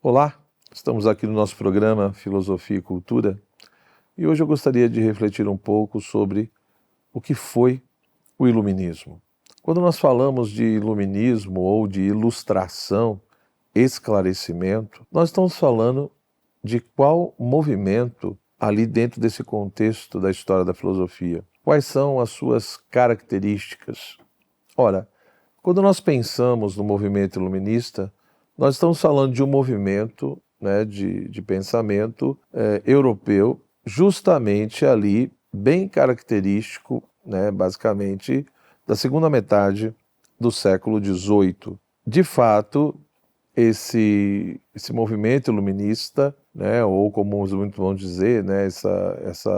Olá, estamos aqui no nosso programa Filosofia e Cultura e hoje eu gostaria de refletir um pouco sobre o que foi o Iluminismo. Quando nós falamos de iluminismo ou de ilustração, esclarecimento, nós estamos falando de qual movimento ali dentro desse contexto da história da filosofia. Quais são as suas características? Ora, quando nós pensamos no movimento iluminista, nós estamos falando de um movimento, né, de pensamento europeu, justamente ali, bem característico, né, basicamente, da segunda metade do século XVIII. De fato, esse movimento iluminista, né, ou como muitos vão dizer, né, esse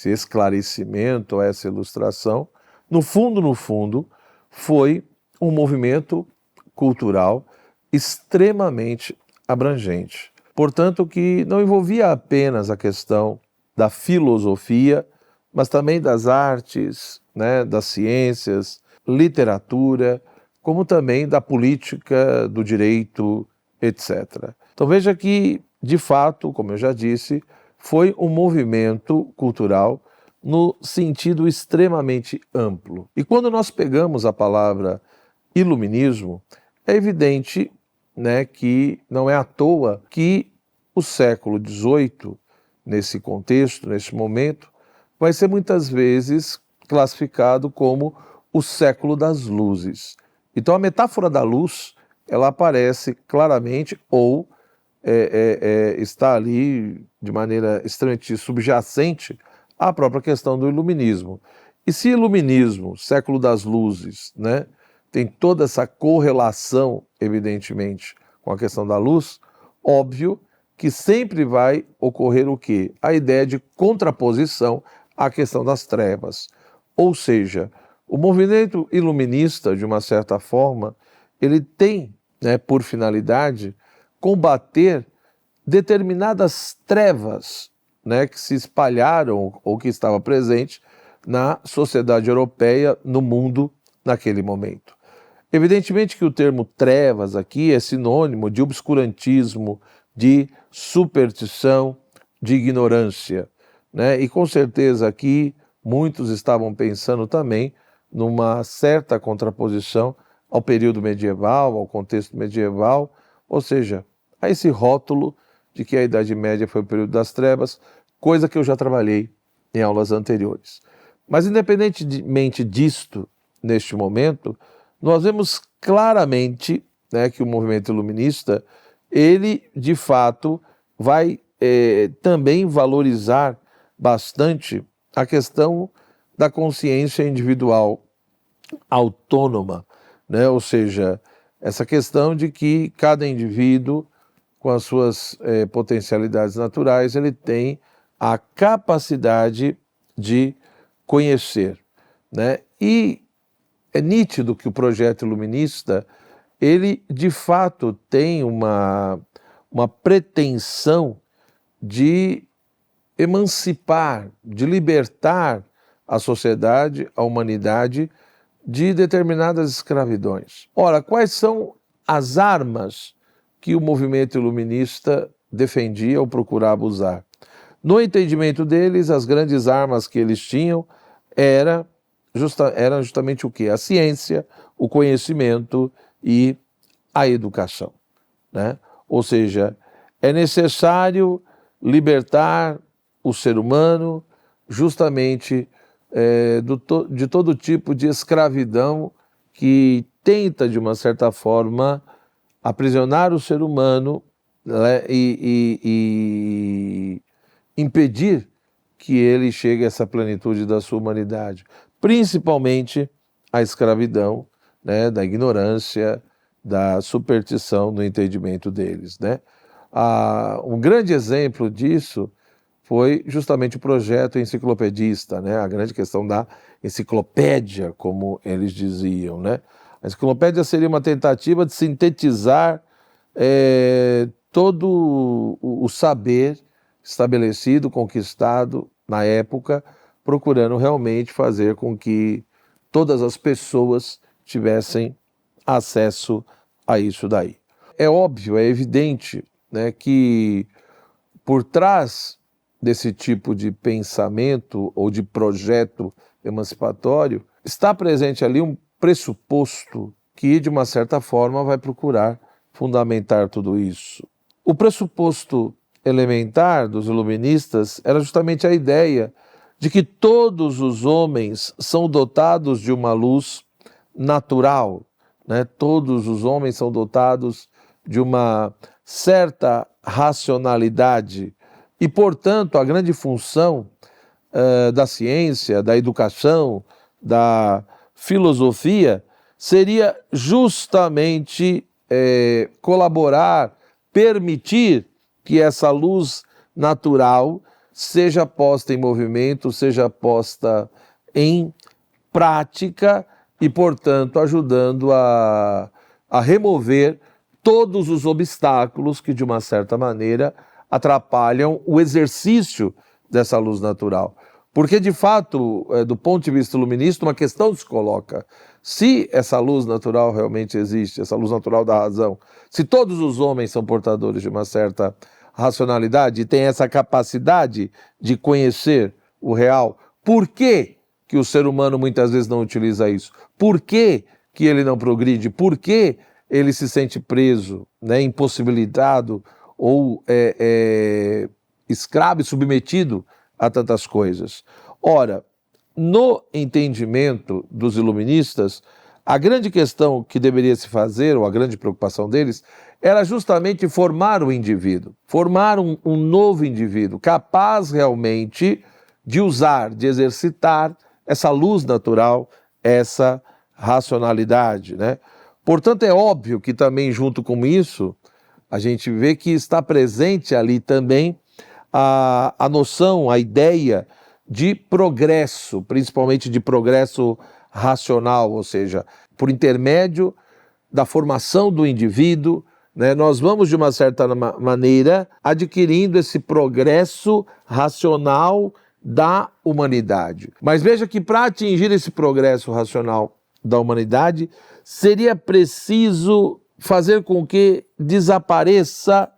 esclarecimento, essa ilustração, no fundo, foi um movimento cultural extremamente abrangente. Portanto, que não envolvia apenas a questão da filosofia, mas também das artes, né, das ciências, literatura, como também da política, do direito, etc. Então veja que, de fato, como eu já disse, foi um movimento cultural no sentido extremamente amplo. E quando nós pegamos a palavra iluminismo, é evidente, né, que não é à toa que o século XVIII, nesse contexto, nesse momento, vai ser muitas vezes classificado como o século das luzes. Então a metáfora da luz, ela aparece claramente ou está ali de maneira extremamente subjacente à própria questão do iluminismo. E se iluminismo, século das luzes, né, tem toda essa correlação, evidentemente, com a questão da luz, óbvio que sempre vai ocorrer o quê? A ideia de contraposição à questão das trevas. Ou seja, o movimento iluminista, de uma certa forma, ele tem, né, por finalidade combater determinadas trevas, né, que se espalharam ou que estavam presentes na sociedade europeia, no mundo, naquele momento. Evidentemente que o termo trevas aqui é sinônimo de obscurantismo, de superstição, de ignorância, né? E com certeza aqui muitos estavam pensando também numa certa contraposição ao período medieval, ao contexto medieval, ou seja, a esse rótulo de que a Idade Média foi o período das trevas, coisa que eu já trabalhei em aulas anteriores. Mas independentemente disto, neste momento, nós vemos claramente, né, que o movimento iluminista, ele de fato vai também valorizar bastante a questão da consciência individual autônoma, né? Ou seja, essa questão de que cada indivíduo, com as suas potencialidades naturais, ele tem a capacidade de conhecer, né? E é nítido que o projeto iluminista, ele de fato tem uma pretensão de emancipar, de libertar a sociedade, a humanidade, de determinadas escravidões. Ora, quais são as armas que o movimento iluminista defendia ou procurava usar? No entendimento deles, as grandes armas que eles tinham eram justamente o quê? A ciência, o conhecimento e a educação, né? Ou seja, é necessário libertar o ser humano justamente de todo tipo de escravidão que tenta, de uma certa forma, aprisionar o ser humano, né, e impedir que ele chegue a essa plenitude da sua humanidade, principalmente a escravidão, né, da ignorância, da superstição no entendimento deles, né? Um grande exemplo disso foi justamente o projeto enciclopedista, né? A grande questão da enciclopédia, como eles diziam, né? A enciclopédia seria uma tentativa de sintetizar todo o saber estabelecido, conquistado na época, procurando realmente fazer com que todas as pessoas tivessem acesso a isso daí. É óbvio, é evidente, né, que por trás desse tipo de pensamento ou de projeto emancipatório está presente ali um pressuposto que, de uma certa forma, vai procurar fundamentar tudo isso. O pressuposto elementar dos iluministas era justamente a ideia de que todos os homens são dotados de uma luz natural, né? Todos os homens são dotados de uma certa racionalidade e, portanto, a grande função da ciência, da educação, da filosofia seria justamente colaborar, permitir que essa luz natural seja posta em movimento, seja posta em prática e, portanto, ajudando a remover todos os obstáculos que, de uma certa maneira, atrapalham o exercício dessa luz natural. Porque, de fato, do ponto de vista iluminista, uma questão se coloca. Se essa luz natural realmente existe, essa luz natural da razão, se todos os homens são portadores de uma certa racionalidade e têm essa capacidade de conhecer o real, por que que o ser humano muitas vezes não utiliza isso? Por que que ele não progride? Por que ele se sente preso, né, impossibilitado ou escravo e submetido a tantas coisas? Ora, no entendimento dos iluministas, a grande questão que deveria se fazer, ou a grande preocupação deles, era justamente formar o indivíduo, formar um novo indivíduo, capaz realmente de usar, de exercitar essa luz natural, essa racionalidade, né? Portanto, é óbvio que também, junto com isso, a gente vê que está presente ali também a noção, a ideia de progresso, principalmente de progresso racional, ou seja, por intermédio da formação do indivíduo, né, nós vamos, de uma certa maneira, adquirindo esse progresso racional da humanidade. Mas veja que, para atingir esse progresso racional da humanidade, seria preciso fazer com que desapareça,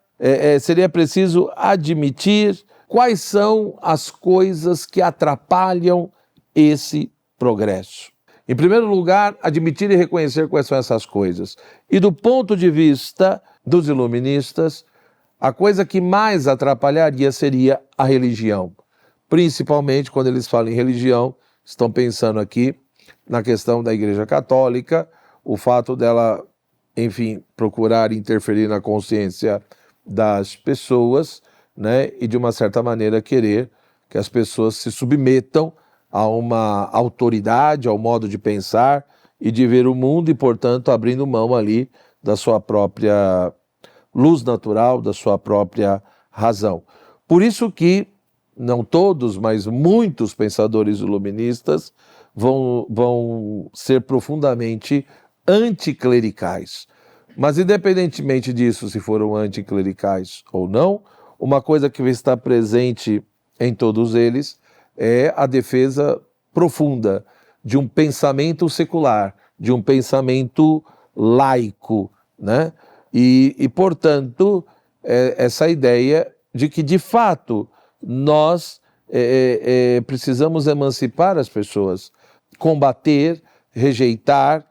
seria preciso admitir quais são as coisas que atrapalham esse progresso. Em primeiro lugar, admitir e reconhecer quais são essas coisas. E do ponto de vista dos iluministas, a coisa que mais atrapalharia seria a religião. Principalmente quando eles falam em religião, estão pensando aqui na questão da Igreja Católica, o fato dela, enfim, procurar interferir na consciência das pessoas, né, e de uma certa maneira querer que as pessoas se submetam a uma autoridade, ao modo de pensar e de ver o mundo e, portanto, abrindo mão ali da sua própria luz natural, da sua própria razão. Por isso que, não todos, mas muitos pensadores iluministas vão ser profundamente anticlericais. Mas, independentemente disso, se foram anticlericais ou não, uma coisa que vai estar presente em todos eles é a defesa profunda de um pensamento secular, de um pensamento laico, né? E portanto, essa ideia de que, de fato, nós precisamos emancipar as pessoas, combater, rejeitar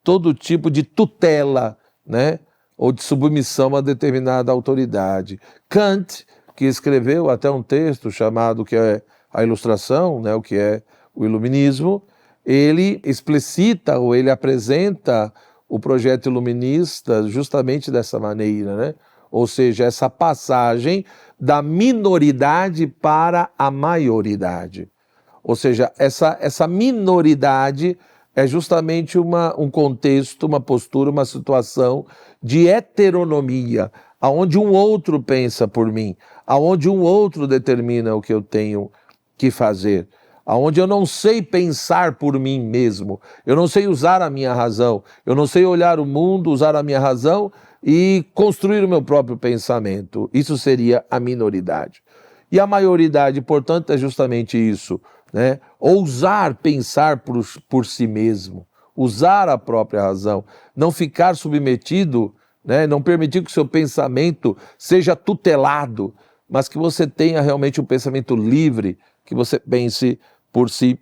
todo tipo de tutela, né, ou de submissão a determinada autoridade. Kant, que escreveu até um texto chamado que é a Ilustração, né, o que é o Iluminismo, ele explicita ou ele apresenta o projeto iluminista justamente dessa maneira, né? Ou seja, essa passagem da minoridade para a maioridade. Ou seja, essa minoridade é justamente um contexto, uma postura, uma situação de heteronomia, aonde um outro pensa por mim, aonde um outro determina o que eu tenho que fazer, aonde eu não sei pensar por mim mesmo, eu não sei usar a minha razão, eu não sei olhar o mundo, usar a minha razão e construir o meu próprio pensamento. Isso seria a minoridade. E a maioridade, portanto, é justamente isso, né? Ousar pensar por si mesmo, usar a própria razão, não ficar submetido né? Não permitir que o seu pensamento seja tutelado, mas que você tenha realmente um pensamento livre, que você pense por si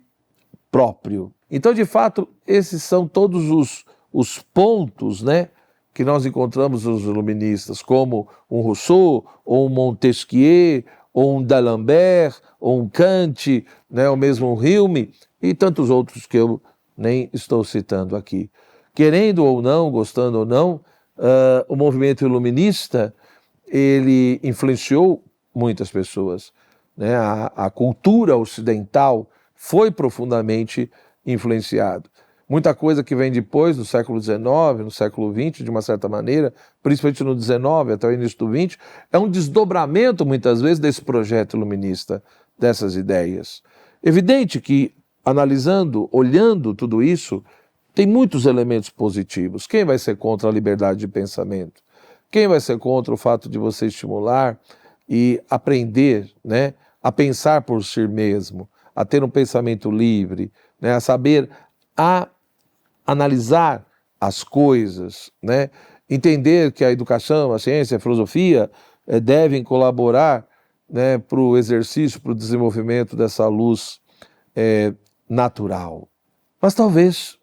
próprio. Então, de fato, esses são todos os pontos, né, que nós encontramos nos iluministas, como um Rousseau, ou um Montesquieu, ou um D'Alembert, ou um Kant, né, ou mesmo um Hume, e tantos outros que eu nem estou citando aqui. Querendo ou não, gostando ou não, o movimento iluminista, ele influenciou muitas pessoas, né? A cultura ocidental foi profundamente influenciada. Muita coisa que vem depois, no século XIX, no século XX, de uma certa maneira, principalmente no XIX até o início do XX, é um desdobramento, muitas vezes, desse projeto iluminista, dessas ideias. Evidente que, analisando, olhando tudo isso, tem muitos elementos positivos. Quem vai ser contra a liberdade de pensamento? Quem vai ser contra o fato de você estimular e aprender, né, a pensar por si mesmo, a ter um pensamento livre, né, a saber analisar as coisas, né, entender que a educação, a ciência, a filosofia devem colaborar, né, para o exercício, para o desenvolvimento dessa luz natural. Mas talvez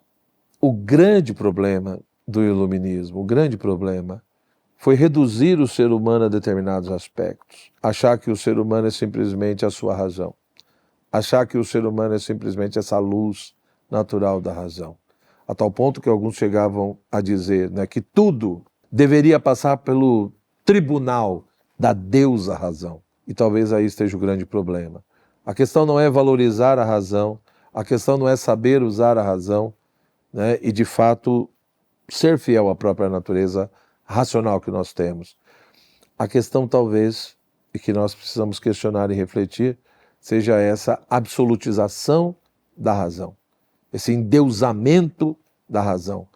o grande problema do iluminismo, o grande problema, foi reduzir o ser humano a determinados aspectos. Achar que o ser humano é simplesmente a sua razão. Achar que o ser humano é simplesmente essa luz natural da razão. A tal ponto que alguns chegavam a dizer, né, que tudo deveria passar pelo tribunal da deusa razão. E talvez aí esteja o grande problema. A questão não é valorizar a razão, a questão não é saber usar a razão, né, e de fato ser fiel à própria natureza racional que nós temos. A questão talvez, e que nós precisamos questionar e refletir, seja essa absolutização da razão, esse endeusamento da razão,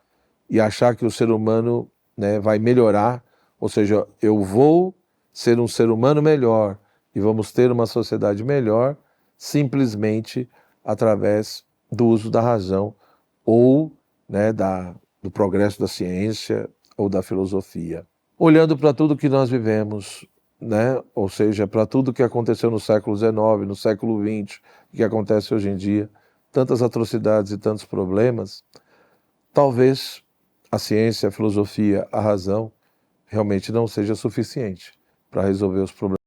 e achar que o ser humano, né, vai melhorar, ou seja, eu vou ser um ser humano melhor e vamos ter uma sociedade melhor simplesmente através do uso da razão ou, né, do progresso da ciência ou da filosofia. Olhando para tudo que nós vivemos, né? Ou seja, para tudo que aconteceu no século XIX, no século XX, que acontece hoje em dia, tantas atrocidades e tantos problemas, talvez a ciência, a filosofia, a razão realmente não seja suficiente para resolver os problemas.